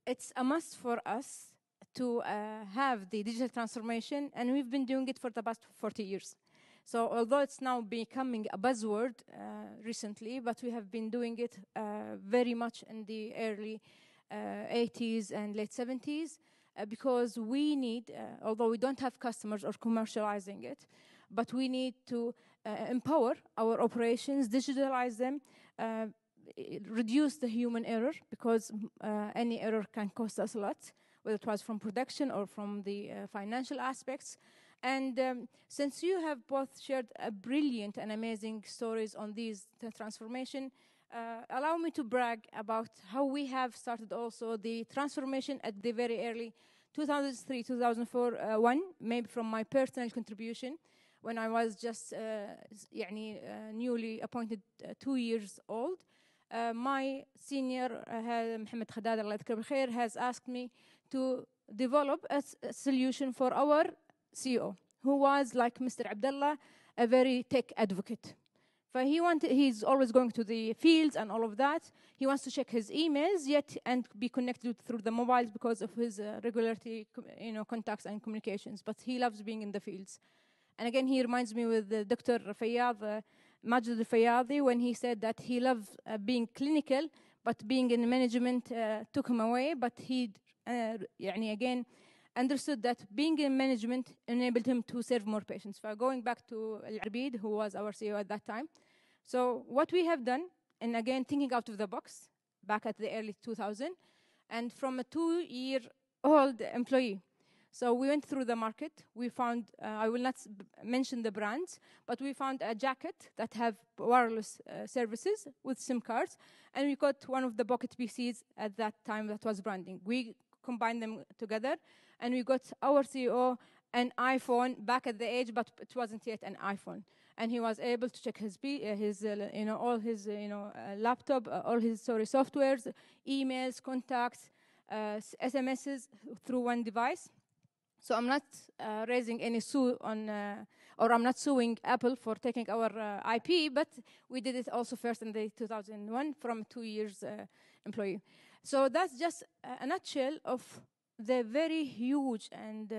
it's a must for us to have the digital transformation, and we've been doing it for the past 40 years. So although it's now becoming a buzzword recently, but we have been doing it very much in the early 80s and late 70s, because we need, although we don't have customers or commercializing it, but we need to empower our operations, digitalize them, reduce the human error, because any error can cost us a lot, whether it was from production or from the financial aspects. And since you have both shared a brilliant and amazing stories on these transformation, allow me to brag about how we have started also the transformation at the very early 2003, 2004, maybe from my personal contribution, when I was just newly appointed 2 years old. My senior, Mohammed Khadad, Allah يذكره بالخير, has asked me to develop a solution for our CEO, who was, like Mr. AbdelElah, a very tech advocate. But he's always going to the fields and all of that. He wants to check his emails and be connected through the mobiles because of his regularity, contacts and communications. But he loves being in the fields. And again, he reminds me with Dr. Fayyad, Majid al-Fayyadi, when he said that he loved being clinical, but being in management took him away. But he, again, understood that being in management enabled him to serve more patients. So going back to Al-Arbid, who was our CEO at that time. So what we have done, and again, thinking out of the box, back at the early 2000s, and from a 2-year-old employee. So we went through the market. We found, I will not mention the brands, but we found a jacket that have wireless services with SIM cards, and we got one of the pocket PCs at that time that was branding. We combined them together, and we got our CEO an iPhone back at the age, but it wasn't yet an iPhone. And he was able to check his all his, laptop, all his, softwares, emails, contacts, SMSs through one device. So I'm not raising any sue on, or I'm not suing Apple for taking our IP, but we did it also first in the 2001 from 2 years employee. So that's just a nutshell of the very huge and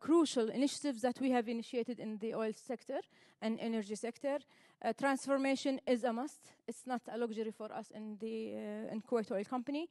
crucial initiatives that we have initiated in the oil sector and energy sector. Transformation is a must. It's not a luxury for us in the in Kuwait Oil Company.